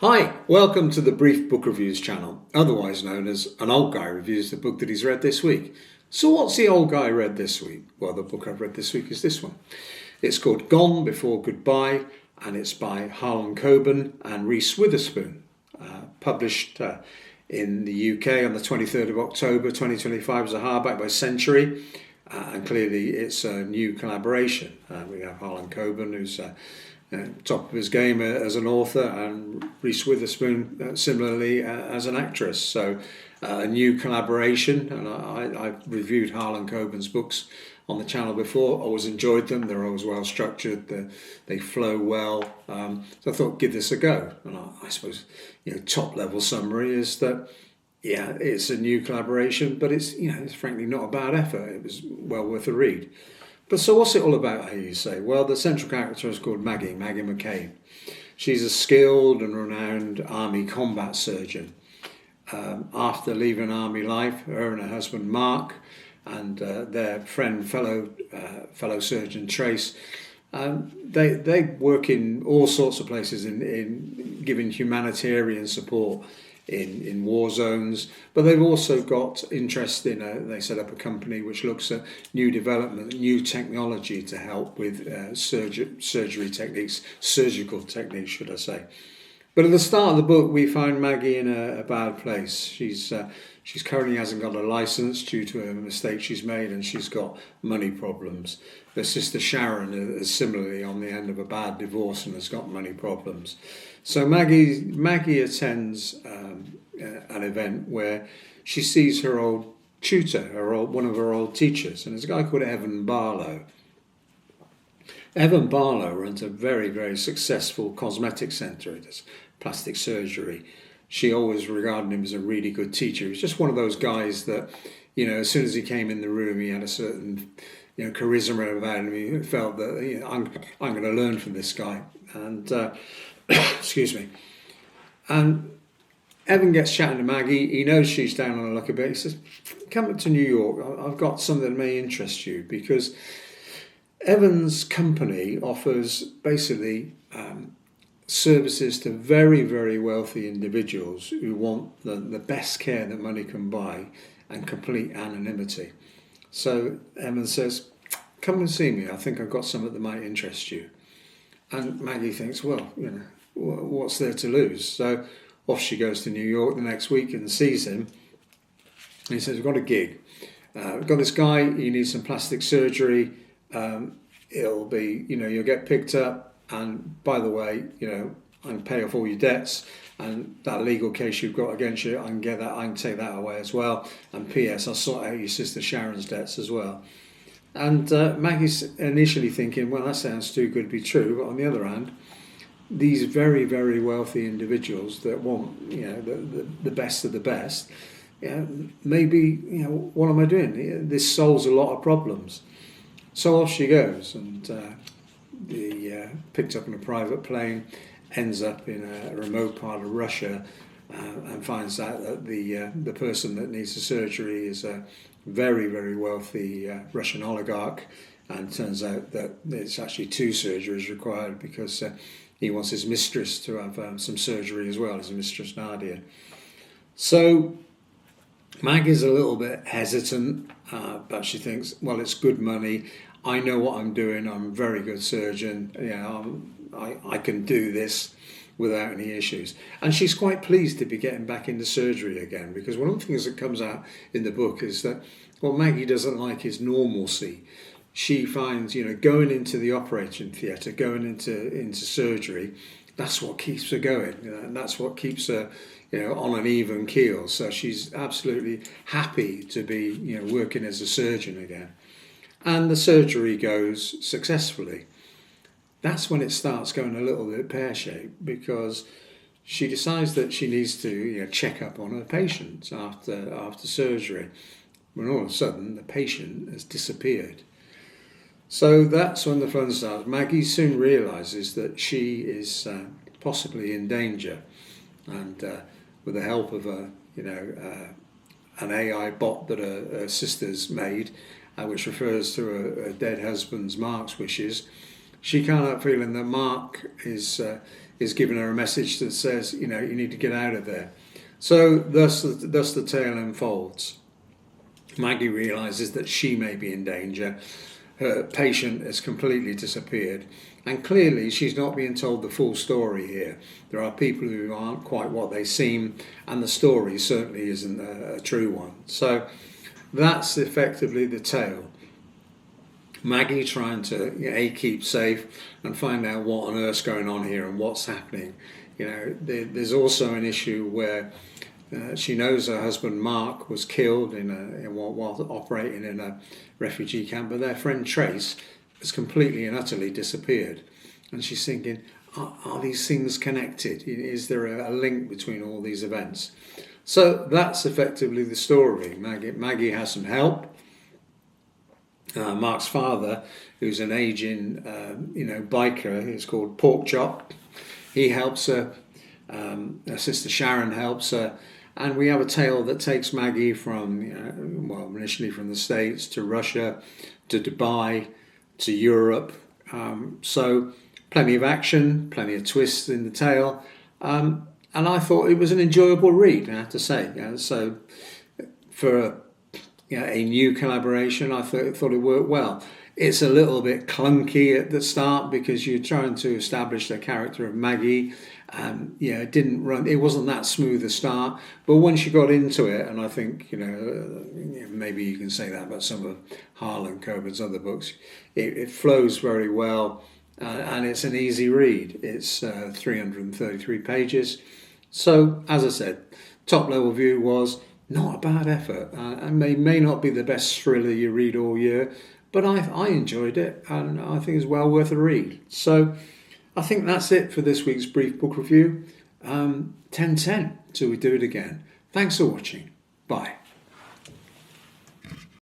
Hi, welcome to the Brief Book Reviews channel, otherwise known as An Old Guy Reviews the book that he's read this week. So what's the old guy read this week? Well, the book I've read this week is this one. It's called Gone Before Goodbye, and it's by Harlan Coben and Reese Witherspoon, published in the UK on the 23rd of October 2025 as a hardback by Century, and clearly it's a new collaboration. We have Harlan Coben, who's top of his game as an author, and Reese Witherspoon similarly as an actress. So a new collaboration, and I've reviewed Harlan Coben's books on the channel before. Always enjoyed them. They're always well structured. They flow well. So I thought, give this a go. And I suppose top level summary is that it's a new collaboration, but it's frankly not a bad effort. It was well worth a read. But so what's it all about, how you say? Well, the central character is called Maggie McCabe. She's a skilled and renowned army combat surgeon. After leaving army life, her and her husband Mark and their fellow surgeon Trace, they work in all sorts of places in giving humanitarian support in war zones, but they've also got interest in they set up a company which looks at new development, new technology to help with surgery techniques, surgical techniques should I say. But at the start of the book we find Maggie in a bad place. She's currently hasn't got a license due to a mistake she's made, and she's got money problems. Her sister Sharon is similarly on the end of a bad divorce and has got money problems. So Maggie attends an event where she sees her old tutor, one of her old teachers, and there's a guy called Evan Barlow. Evan Barlow runs a very, very successful cosmetic centre. It does plastic surgery. She always regarded him as a really good teacher. He was just one of those guys that, as soon as he came in the room, he had a certain, charisma about him. He felt that I'm going to learn from this guy. And excuse me. And Evan gets chatting to Maggie. He knows she's down on her luck a bit. He says, "Come to New York. I've got something that may interest you," because Evan's company offers basically services to very, very wealthy individuals who want the best care that money can buy and complete anonymity. So Evan says, "Come and see me. I think I've got something that might interest you." And Maggie thinks, well, what's there to lose? So off she goes to New York the next week and sees him. And he says, "We've got a gig. We've got this guy, he needs some plastic surgery. It'll be, you'll get picked up. And by the way, I can pay off all your debts, and that legal case you've got against you, I can take that away as well. And P.S. I'll sort out your sister Sharon's debts as well." And Maggie's initially thinking, well, that sounds too good to be true. But on the other hand, these very, very wealthy individuals that want, the best of the best, maybe, what am I doing? This solves a lot of problems. So off she goes, and picked up in a private plane, ends up in a remote part of Russia, and finds out that the person that needs the surgery is a very, very wealthy Russian oligarch, and turns out that it's actually two surgeries required because he wants his mistress to have some surgery as well, his mistress Nadia. So Maggie's a little bit hesitant, but she thinks, well, it's good money. I know what I'm doing. I'm a very good surgeon. I can do this without any issues. And she's quite pleased to be getting back into surgery again, because one of the things that comes out in the book is that what Maggie doesn't like is normalcy. She finds, going into the operating theatre, going into surgery, that's what keeps her going. And that's what keeps her, on an even keel. So she's absolutely happy to be, working as a surgeon again. And the surgery goes successfully. That's when it starts going a little bit pear-shaped, because she decides that she needs to check up on her patient after surgery, when all of a sudden the patient has disappeared. So that's when the fun starts. Maggie soon realises that she is possibly in danger, and with the help of an AI bot that her sister's made, which refers to her dead husband's Mark's wishes, she can't help feeling that Mark is is giving her a message that says, you need to get out of there. So thus the tale unfolds. Maggie realises that she may be in danger. Her patient has completely disappeared, and clearly she's not being told the full story here. There are people who aren't quite what they seem, and the story certainly isn't a true one. So that's effectively the tale. Maggie trying to keep safe and find out what on earth's going on here and what's happening. There's also an issue where she knows her husband Mark was killed while operating in a refugee camp, but their friend Trace has completely and utterly disappeared. And she's thinking, are these things connected? Is there a link between all these events? So that's effectively the story. Maggie has some help. Mark's father, who's an aging, biker, he's called Pork Chop. He helps her. Her sister Sharon helps her. And we have a tale that takes Maggie from, initially from the States to Russia, to Dubai, to Europe. So plenty of action, plenty of twists in the tale. And I thought it was an enjoyable read, I have to say. So for a new collaboration, I thought it worked well. It's a little bit clunky at the start because you're trying to establish the character of Maggie. It wasn't that smooth a start, but once you got into it, and I think maybe you can say that about some of Harlan Coben's other books, it flows very well, and it's an easy read. It's 333 pages. So as I said, top level view was not a bad effort, and may not be the best thriller you read all year, but I enjoyed it, and I think it's well worth a read. So I think that's it for this week's brief book review. 10/10 till we do it again. Thanks for watching. Bye.